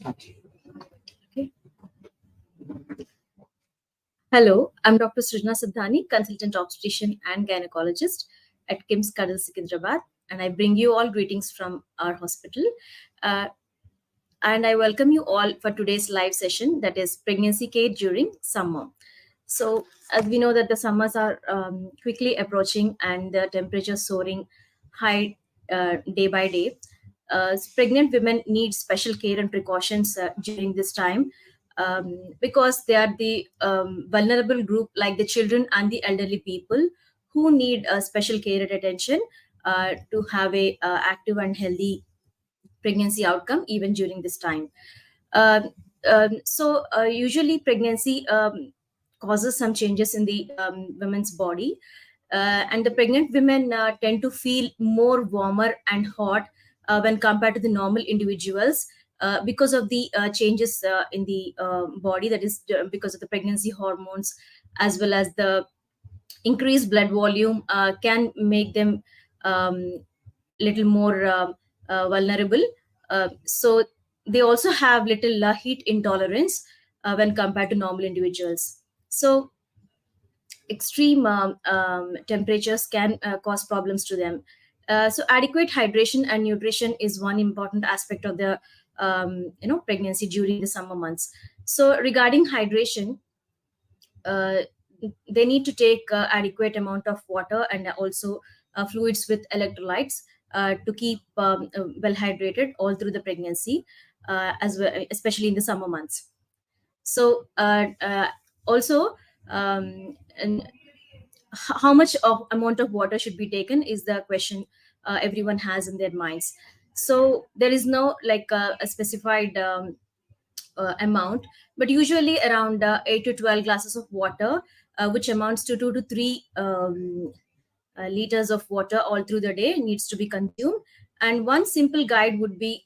Okay. Hello, I'm Dr. Srujana Siddhani, consultant obstetrician and gynecologist at Cuddles, and I bring you all greetings from our hospital. Uh, and I welcome you all for today's live session, that is pregnancy care during summer. So, as we know that the summers are quickly approaching and the temperature soaring high day by day, pregnant women need special care and precautions during this time, because they are the vulnerable group, like the children and the elderly people, who need special care and attention to have a active and healthy pregnancy outcome even during this time. Usually pregnancy causes some changes in the women's body, and the pregnant women tend to feel more warmer and hot when compared to the normal individuals, because of the changes in the body, that is because of the pregnancy hormones, as well as the increased blood volume can make them little more vulnerable. So they also have little heat intolerance when compared to normal individuals. So extreme temperatures can cause problems to them. So adequate hydration and nutrition is one important aspect of the pregnancy during the summer months. So regarding hydration, uh, they need to take adequate amount of water and also fluids with electrolytes to keep well hydrated all through the pregnancy, as well, especially in the summer months. So also, and how much of amount of water should be taken is the question everyone has in their minds. So there is no like a specified amount, but usually around 8 to 12 glasses of water, which amounts to 2 to 3 liters of water all through the day, needs to be consumed. And one simple guide would be,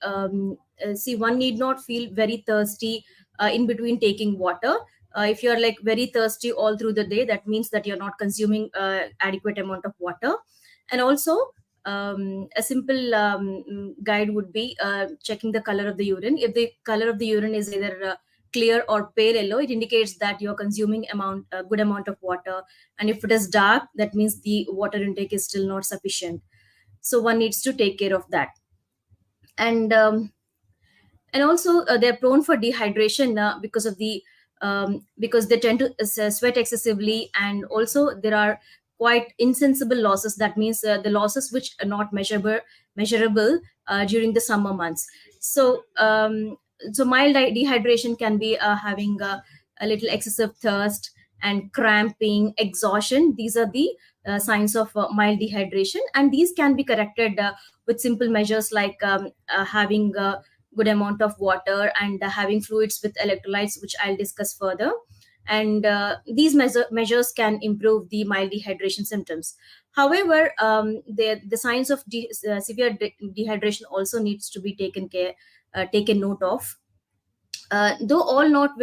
see, one need not feel very thirsty in between taking water. If you're like very thirsty all through the day, that means that you're not consuming adequate amount of water. And also, a simple guide would be checking the color of the urine. If the color of the urine is either clear or pale yellow, it indicates that you're consuming a good amount of water. And if it is dark, that means the water intake is still not sufficient. So one needs to take care of that. And also they're prone for dehydration because they tend to sweat excessively, and also there are quite insensible losses. That means the losses which are not measurable during the summer months. So mild dehydration can be having a little excessive thirst and cramping, exhaustion. These are the signs of mild dehydration, and these can be corrected with simple measures like having good amount of water and having fluids with electrolytes, which I'll discuss further. And these measures can improve the mild dehydration symptoms. However, the signs of severe dehydration also needs to be taken note of. Though not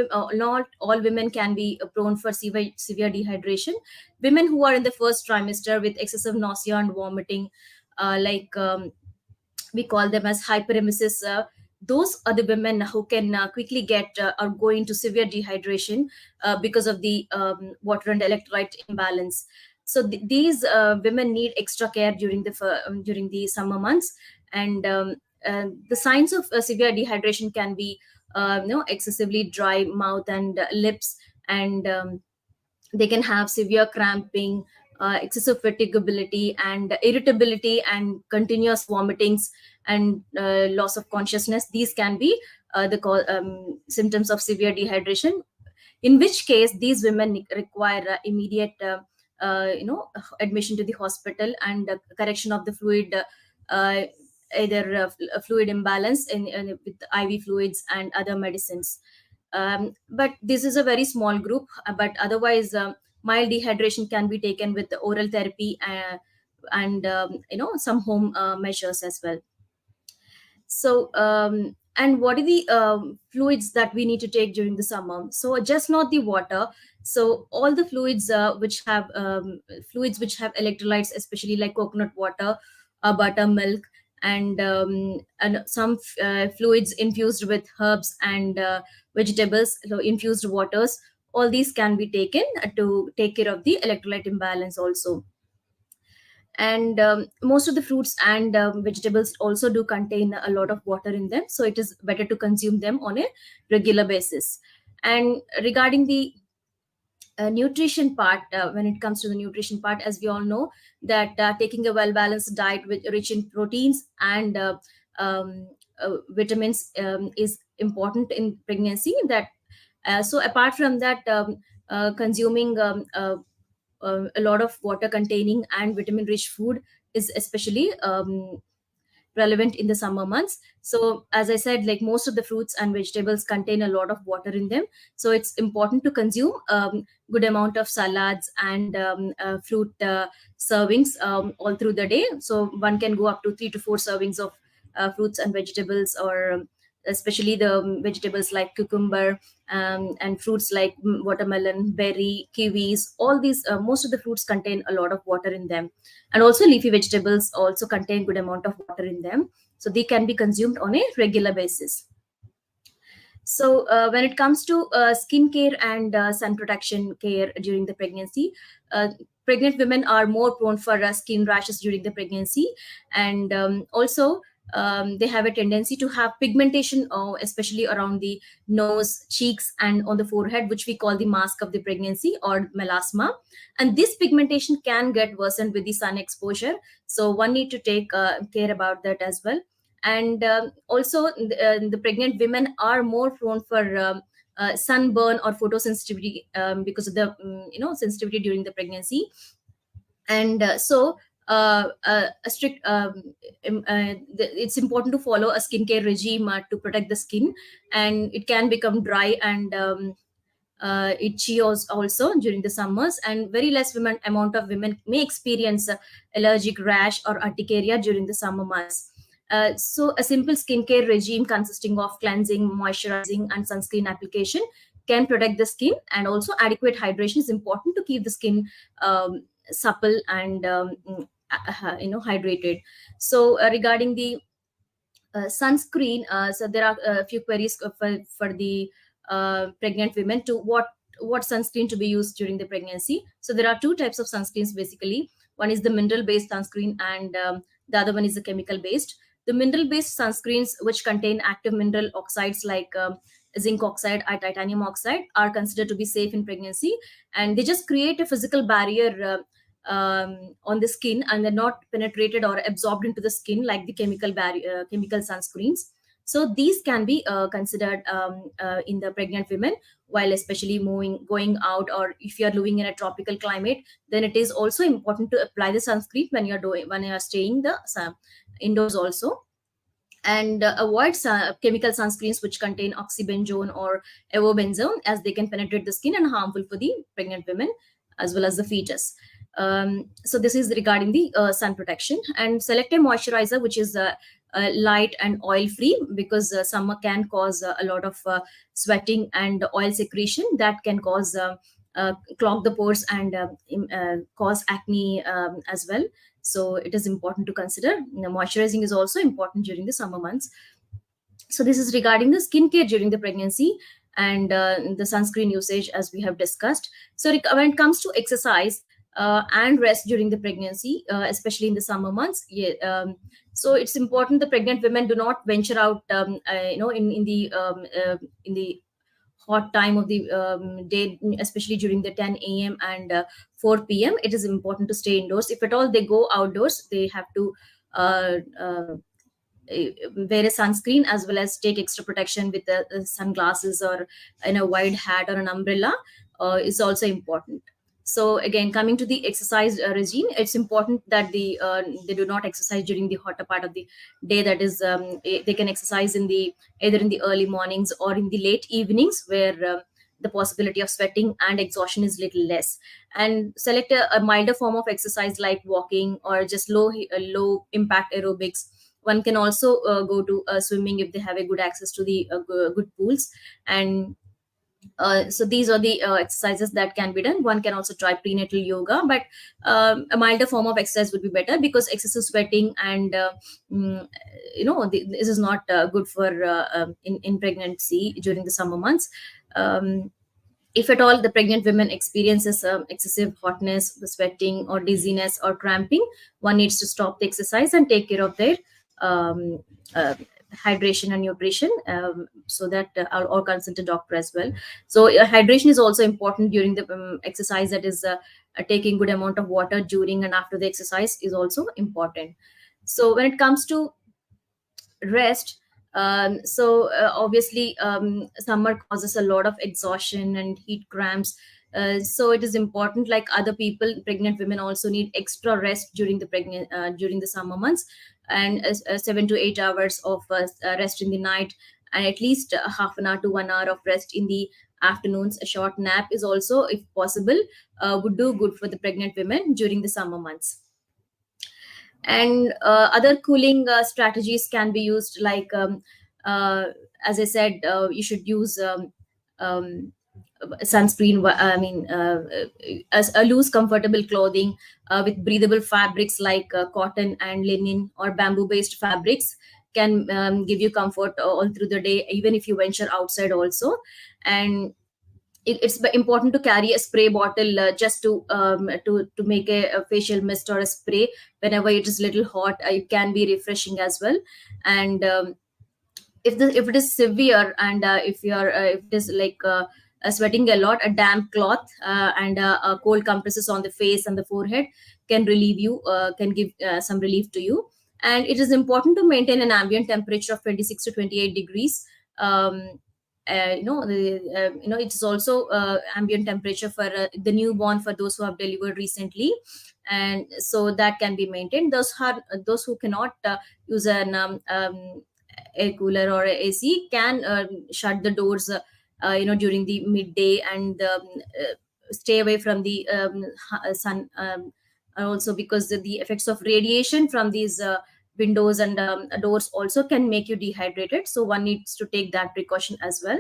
all women can be prone for severe dehydration. Women who are in the first trimester with excessive nausea and vomiting, we call them as hyperemesis. Those are the women who can quickly get or go into severe dehydration because of the water and electrolyte imbalance. So these women need extra care during the summer months. And the signs of severe dehydration can be excessively dry mouth and lips, and they can have severe cramping, excessive fatigability and irritability, and continuous vomitings, and loss of consciousness. These can be symptoms of severe dehydration, in which case these women require immediate admission to the hospital and correction of the fluid, either fluid imbalance with IV fluids and other medicines. But this is a very small group, but otherwise mild dehydration can be taken with the oral therapy, and some home measures as well. So and what are the fluids that we need to take during the summer? So just not the water. So all the fluids which have electrolytes, especially like coconut water, buttermilk, and some fluids infused with herbs and vegetables, so infused waters. All these can be taken to take care of the electrolyte imbalance also. And most of the fruits and vegetables also do contain a lot of water in them, so it is better to consume them on a regular basis. And regarding the nutrition part, when it comes to the nutrition part, as we all know that taking a well balanced diet with rich in proteins and um, vitamins is important in pregnancy. That so apart from that, consuming a lot of water containing and vitamin rich food is especially relevant in the summer months. So as I said, like most of the fruits and vegetables contain a lot of water in them, so it's important to consume good amount of salads and fruit servings all through the day. So one can go up to 3 to 4 servings of fruits and vegetables, or especially the vegetables like cucumber, and fruits like watermelon, berry, kiwis. All these, most of the fruits contain a lot of water in them, and also leafy vegetables also contain good amount of water in them, so they can be consumed on a regular basis. So when it comes to skin care and sun protection care during the pregnancy, uh, pregnant women are more prone for skin rashes during the pregnancy, and also they have a tendency to have pigmentation, especially around the nose, cheeks, and on the forehead, which we call the mask of the pregnancy or melasma. And this pigmentation can get worsened with the sun exposure, so one need to take care about that as well. And also the pregnant women are more prone for sunburn or photosensitivity, because of the sensitivity during the pregnancy. And so a strict it's important to follow a skincare regime to protect the skin, and it can become dry and itchy also during the summers, and very less women amount of women may experience allergic rash or urticaria during the summer months. So a simple skincare regime consisting of cleansing, moisturizing, and sunscreen application can protect the skin, and also adequate hydration is important to keep the skin supple and hydrated. So regarding the sunscreen, so there are a few queries for the pregnant women to what sunscreen to be used during the pregnancy. So there are two types of sunscreens basically. One is the mineral based sunscreen, and the other one is the chemical based. The mineral based sunscreens, which contain active mineral oxides like zinc oxide or titanium oxide, are considered to be safe in pregnancy, and they just create a physical barrier on the skin, and they're not penetrated or absorbed into the skin like the chemical barrier, chemical sunscreens. So these can be considered in the pregnant women, while especially moving going out, or if you are living in a tropical climate, then it is also important to apply the sunscreen when you are staying the indoors also. And avoid chemical sunscreens which contain oxybenzone or avobenzone, as they can penetrate the skin and harmful for the pregnant women as well as the fetus. So this is regarding the sun protection. And select a moisturizer which is light and oil free, because summer can cause a lot of sweating and oil secretion that can cause clog the pores and cause acne as well. So it is important to consider. Moisturizing is also important during the summer months. So this is regarding the skincare during the pregnancy, and the sunscreen usage as we have discussed. So when it comes to exercise and rest during the pregnancy, especially in the summer months, yeah, so it's important the pregnant women do not venture out in the hot time of the day, especially during the 10 a.m. and 4 p.m. It is important to stay indoors. If at all they go outdoors, they have to uh, uh, wear a sunscreen, as well as take extra protection with the sunglasses or in a wide hat or an umbrella is also important. So again, coming to the exercise regime, it's important that they do not exercise during the hotter part of the day. That is, they can exercise in the either in the early mornings or in the late evenings, where the possibility of sweating and exhaustion is little less. And select a milder form of exercise like walking or just low impact aerobics. One can also go to swimming if they have a good access to the good pools. And So these are the exercises that can be done. One can also try prenatal yoga, but a milder form of exercise would be better, because excessive sweating and mm, this is not good for in pregnancy during the summer months. If at all the pregnant women experiences excessive hotness, sweating, or dizziness or cramping, one needs to stop the exercise and take care of their um, uh, hydration and nutrition, so that or consult a doctor as well. So hydration is also important during the exercise. That is, taking good amount of water during and after the exercise is also important. So when it comes to rest, obviously summer causes a lot of exhaustion and heat cramps. So it is important, like other people, pregnant women also need extra rest during the summer months, and 7 to 8 hours of rest in the night, and at least half an hour to 1 hour of rest in the afternoons. A short nap is also, if possible, would do good for the pregnant women during the summer months. And other cooling strategies can be used, like uh, as I said, you should use um, sunscreen, as a loose comfortable clothing with breathable fabrics like cotton and linen or bamboo based fabrics can give you comfort all through the day, even if you venture outside also. And it's important to carry a spray bottle, just to make a facial mist or a spray whenever it is little hot. It can be refreshing as well. And if it is severe, and if it is like sweating a lot, a damp cloth and a cold compresses on the face and the forehead can relieve you, can give some relief to you. And it is important to maintain an ambient temperature of 26 to 28 degrees. It is also ambient temperature for the newborn, for those who have delivered recently, and so that can be maintained. Those who cannot use an air cooler or a AC can shut the doors, during the midday, and stay away from the sun. And also, because the effects of radiation from these windows and doors also can make you dehydrated, so one needs to take that precaution as well.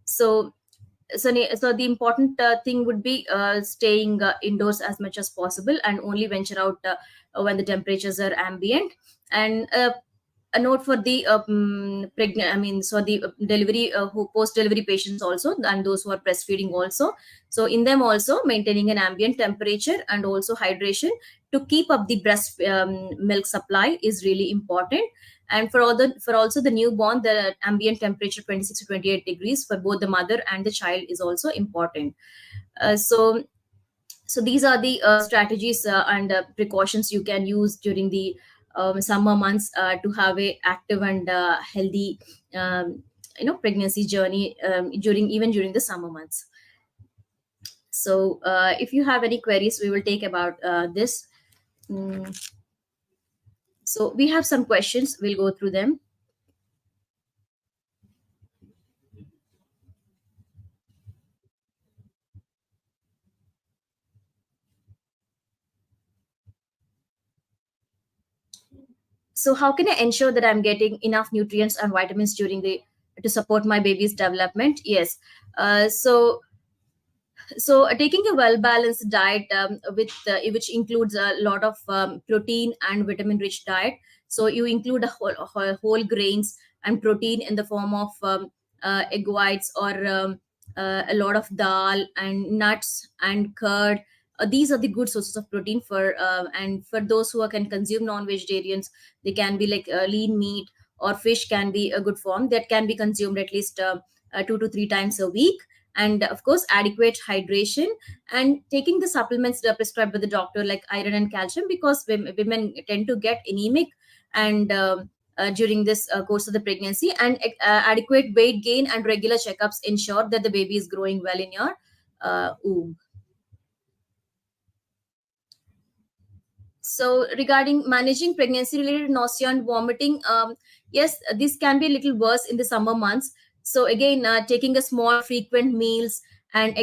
So so the important thing would be staying indoors as much as possible, and only venture out when the temperatures are ambient. And a note for the pregnant, so the delivery, who post delivery patients also, and those who are breastfeeding also. So in them also, maintaining an ambient temperature and also hydration to keep up the breast milk supply is really important. And for also the newborn, the ambient temperature 26 to 28 degrees for both the mother and the child is also important. So these are the strategies and precautions you can use during the summer months to have a active and healthy pregnancy journey, during the summer months. So if you have any queries, we will take about this. Mm, so we have some questions, we'll go through them. So how can I ensure that I'm getting enough nutrients and vitamins during the to support my baby's development? Yes. Taking a well balanced diet, with which includes a lot of protein and vitamin rich diet. So you include whole grains and protein in the form of egg whites, or a lot of dal and nuts and curd. These are the good sources of protein for, and for those who can consume non-vegetarians, they can be like lean meat or fish can be a good form that can be consumed at least 2 to 3 times a week. And of course, adequate hydration, and taking the supplements that are prescribed by the doctor, like iron and calcium, because women tend to get anemic, and during this course of the pregnancy. And adequate weight gain and regular checkups ensure that the baby is growing well in your womb. So, regarding managing pregnancy related nausea and vomiting, yes, this can be a little worse in the summer months. So, again, taking a small, frequent meals and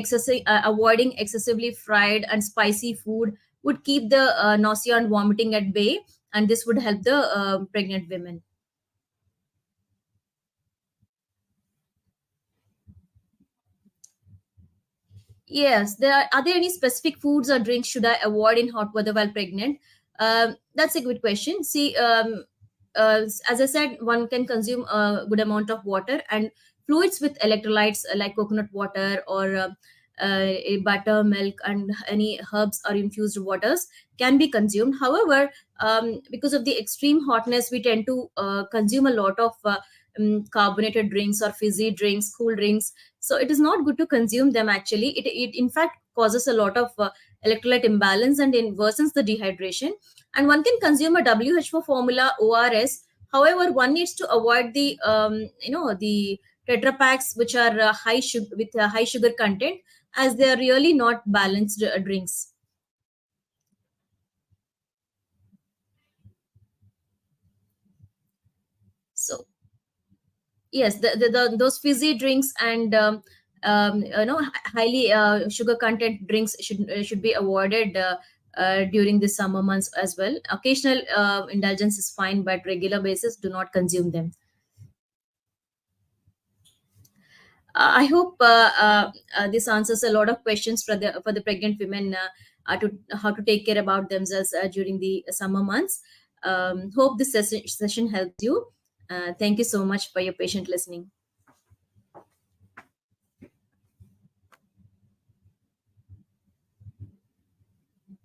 avoiding excessively fried and spicy food would keep the nausea and vomiting at bay, and this would help the pregnant women. Yes, are there any specific foods or drinks should I avoid in hot weather while pregnant? That's a good question. See, as I said, one can consume a good amount of water and fluids with electrolytes like coconut water or a butter, milk, and any herbs or infused waters can be consumed. However, because of the extreme hotness, we tend to consume a lot of carbonated drinks or fizzy drinks, cool drinks. So it is not good to consume them. Actually, it in fact causes a lot of electrolyte imbalance and it worsens the dehydration. And one can consume a WHO formula ORS. However, one needs to avoid the the tetra packs which are high sugar with high sugar content, as they are really not balanced drinks. So yes, those fizzy drinks and highly sugar content drinks should be avoided during the summer months as well. Occasional indulgence is fine, but regular basis do not consume them. I hope this answers a lot of questions for the pregnant women to how to take care about themselves during the summer months. Hope this session helps you. Thank you so much for your patient listening.